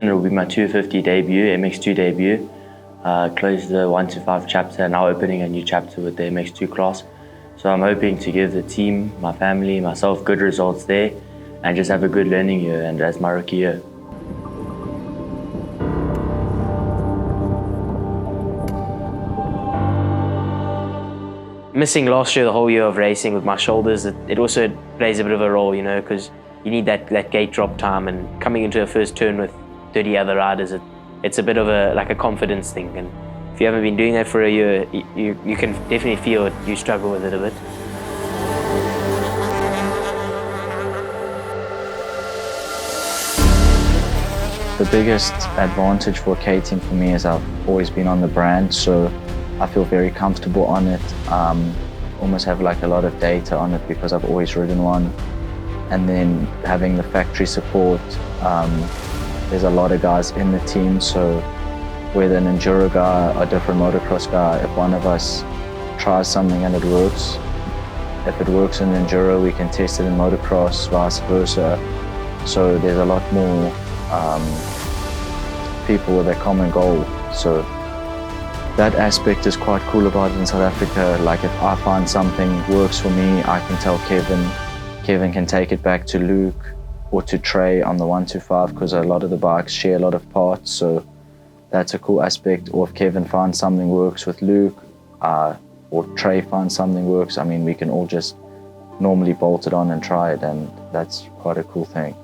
It will be my 250 debut, MX2 debut. Closed the 1-5 chapter, now opening a new chapter with the MX2 class. So I'm hoping to give the team, my family, myself good results there and just have a good learning year and as my rookie year. Missing last year, the whole year of racing with my shoulders, it also plays a bit of a role, you know, because you need that gate drop time, and coming into a first turn with 30 other riders, it's a bit of a confidence thing. And if you haven't been doing that for a year, you can definitely feel it, you struggle with it a bit. The biggest advantage for KTM for me is I've always been on the brand, so I feel very comfortable on it. Almost have like a lot of data on it because I've always ridden one. And then having the factory support, there's a lot of guys in the team, so whether an enduro guy or a different motocross guy, if one of us tries something and it works, if it works in enduro, we can test it in motocross, vice versa. So there's a lot more people with a common goal. So that aspect is quite cool about it in South Africa. Like if I find something works for me, I can tell Kevin. Kevin can take it back to Luke or to Trey on the 1-5 because a lot of the bikes share a lot of parts. So that's a cool aspect. Or if Kevin finds something works with Luke or Trey finds something works, I mean, we can all just normally bolt it on and try it, and that's quite a cool thing.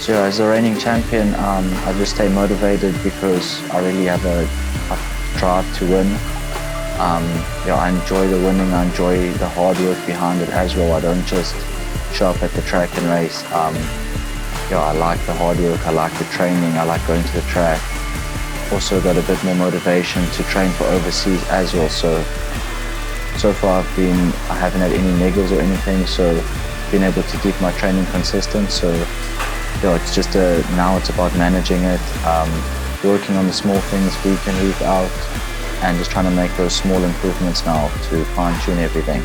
So as a reigning champion, I just stay motivated because I really have a drive to win. I enjoy the winning, I enjoy the hard work behind it as well. I don't just show up at the track and race. I like the hard work, I like the training, I like going to the track. Also got a bit more motivation to train for overseas as well. So far I haven't had any niggles or anything, so been able to keep my training consistent. So it's just now it's about managing it, working on the small things week in, week out, and just trying to make those small improvements now to fine-tune everything.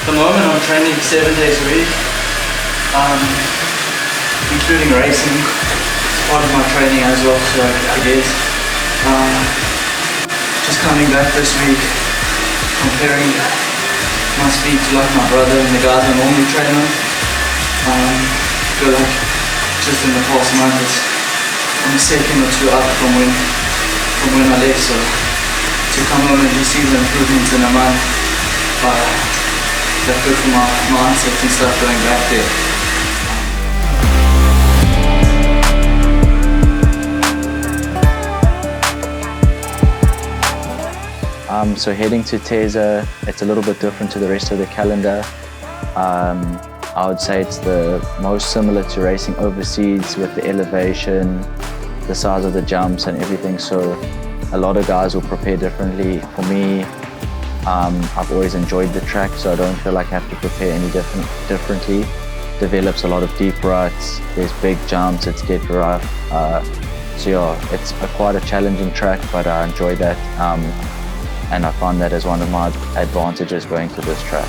At the moment I'm training 7 days a week, including racing. Part of my training as well, so I guess just coming back this week, comparing my speed to like my brother and the guys I normally train with. I feel like just in the past month I'm a second or two up from when I left, so to come home and just see the improvements in a month, that's good for my mindset and stuff going back there. So heading to Teza, it's a little bit different to the rest of the calendar. I would say it's the most similar to racing overseas with the elevation, the size of the jumps and everything. So a lot of guys will prepare differently. For me, I've always enjoyed the track, so I don't feel like I have to prepare any differently. Develops a lot of deep ruts, there's big jumps, it's get rough. It's quite a challenging track, but I enjoy that. And I find that as one of my advantages going to this track.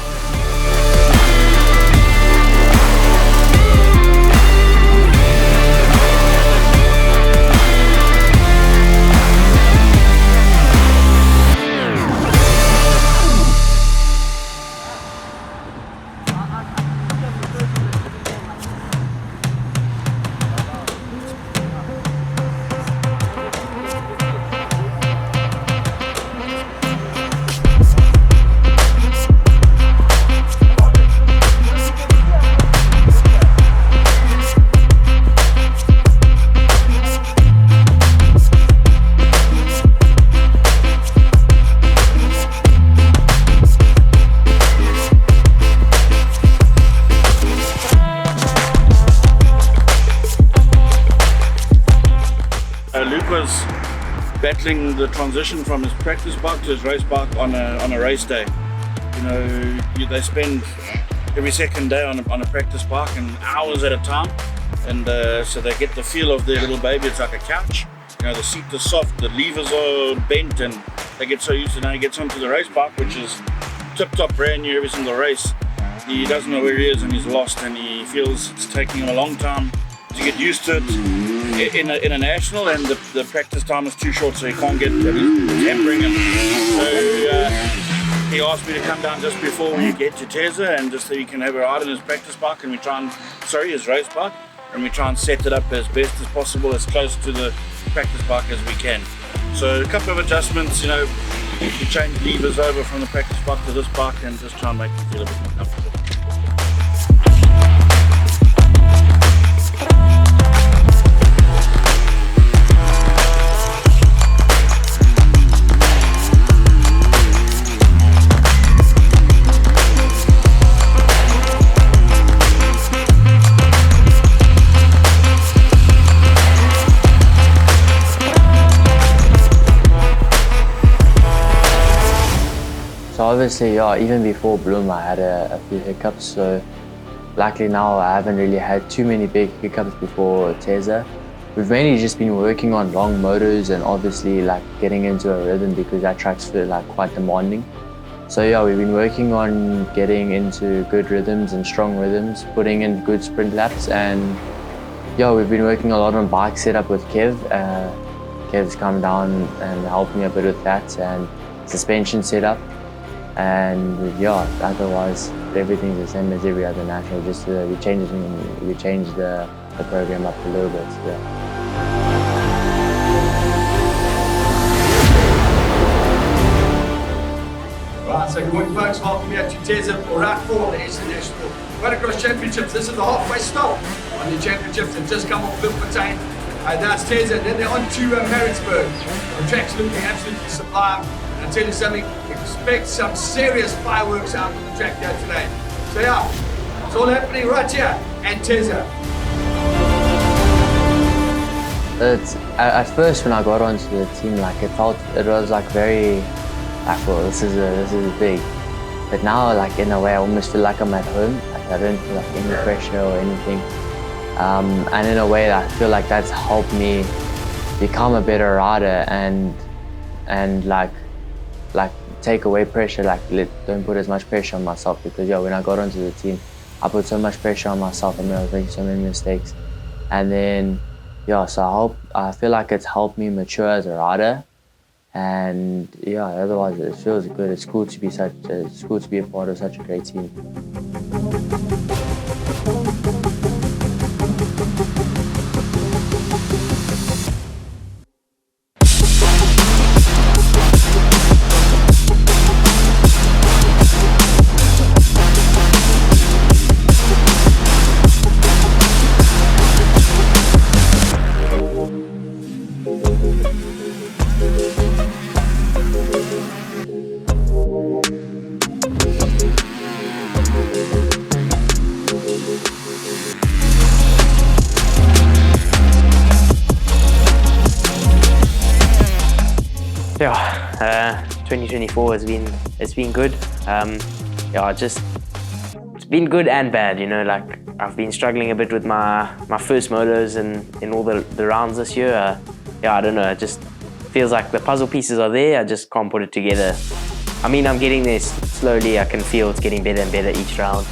Luke was battling the transition from his practice bike to his race bike on a race day. You know, they spend every second day on a practice bike and hours at a time, and so they get the feel of their little baby. It's like a couch. You know, the seat is soft, the levers are bent, and they get so used to it. Now he gets onto the race bike, which is tip-top, brand new every single race. He doesn't know where he is and he's lost, and he feels it's taking him a long time to get used to it in a national, and the practice time is too short, so he can't get it's hampering him. So he asked me to come down just before we get to Teza, and just so he can have a ride in his practice bike, and his race bike, and we try and set it up as best as possible, as close to the practice bike as we can. So a couple of adjustments, you know, we change levers over from the practice bike to this bike and just try and make it feel a bit more comfortable. So obviously, yeah, even before Bloom, I had a few hiccups. So luckily now I haven't really had too many big hiccups before Teza. We've mainly just been working on long motors and obviously like getting into a rhythm, because that track's like quite demanding. So yeah, we've been working on getting into good rhythms and strong rhythms, putting in good sprint laps, and yeah, we've been working a lot on bike setup with Kev. Kev's come down and helped me a bit with that, and suspension setup. And yeah, otherwise everything's the same as every other national. Just we changed the program up a little bit. Yeah. Right, so good morning folks, welcome here to Teza for round 4 of the International Motocross Championships. This is the halfway stop on the championships. They've just come off Bloemfontein. That's Teza, then they're on to Maritzburg. The track's looking absolutely sublime. And I'll tell you something, expect some serious fireworks out on the track here today. So yeah, it's all happening right here at Teza. At first when I got onto the team, like it was like very like, well, this is big. But now, like in a way, I almost feel like I'm at home. Like I don't feel like any pressure or anything. And in a way, I feel like that's helped me become a better rider and like take away pressure. Like don't put as much pressure on myself, because yeah, when I got onto the team, I put so much pressure on myself. I mean, I was making so many mistakes, and then yeah, so I feel like it's helped me mature as a rider. And yeah, otherwise it feels good. It's cool to be a part of such a great team. Yeah, 2024 it's been good. Yeah, it's been good and bad. You know, like I've been struggling a bit with my first motos in all the rounds this year. Yeah, I don't know. It just feels like the puzzle pieces are there. I just can't put it together. I mean, I'm getting there slowly. I can feel it's getting better and better each round.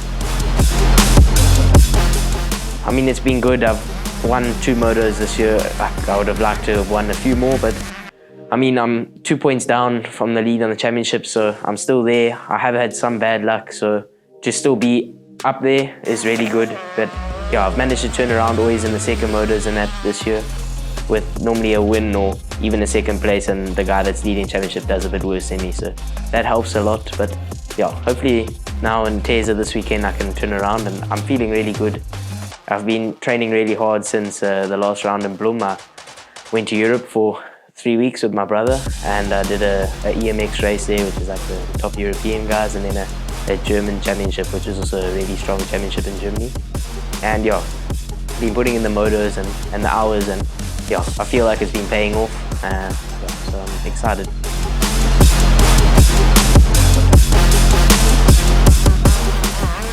I mean, it's been good. I've won 2 motos this year. I would have liked to have won a few more, but I mean, I'm 2 points down from the lead on the championship, so I'm still there. I have had some bad luck, so to still be up there is really good. But yeah, I've managed to turn around always in the second motos and that this year, with normally a win or even a second place, and the guy that's leading championship does a bit worse than me, so that helps a lot. But yeah, hopefully now in Teza this weekend I can turn around, and I'm feeling really good. I've been training really hard since the last round in Bloem. I went to Europe for 3 weeks with my brother, and I did a EMX race there, which is like the top European guys, and then a German championship, which is also a really strong championship in Germany. And yeah, been putting in the motos and the hours, and yeah, I feel like it's been paying off. Yeah, so I'm excited.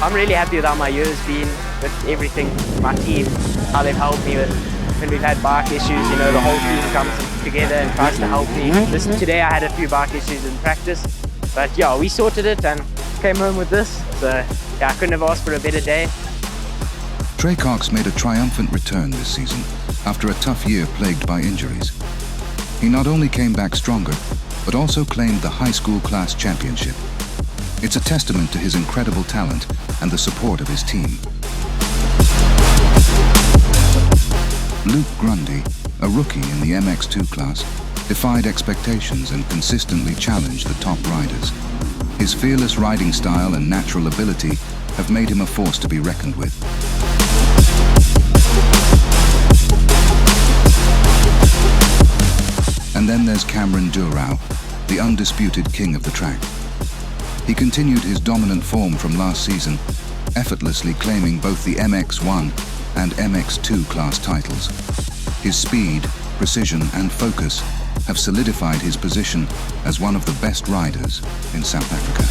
I'm really happy with how my year's been, with everything, my team, how they've helped me with when we've had bike issues. You know, the whole team comes together and tries to help me. Today I had a few bike issues in practice, but yeah, we sorted it and came home with this. So yeah, I couldn't have asked for a better day. Trey Cox made a triumphant return this season after a tough year plagued by injuries. He not only came back stronger, but also claimed the high school class championship. It's a testament to his incredible talent and the support of his team. Luke Grundy, a rookie in the MX2 class, defied expectations and consistently challenged the top riders. His fearless riding style and natural ability have made him a force to be reckoned with. And then there's Cameron Durau, the undisputed king of the track. He continued his dominant form from last season, effortlessly claiming both the MX1 and MX2 class titles. His speed, precision, and focus have solidified his position as one of the best riders in South Africa.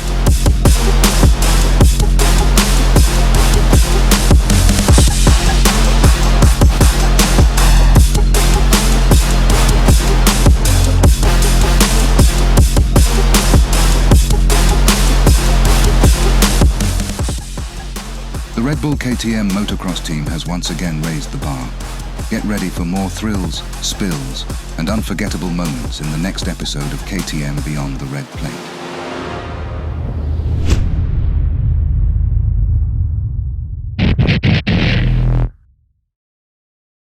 The Red Bull KTM motocross team has once again raised the bar. Get ready for more thrills, spills, and unforgettable moments in the next episode of KTM Beyond the Red Plate.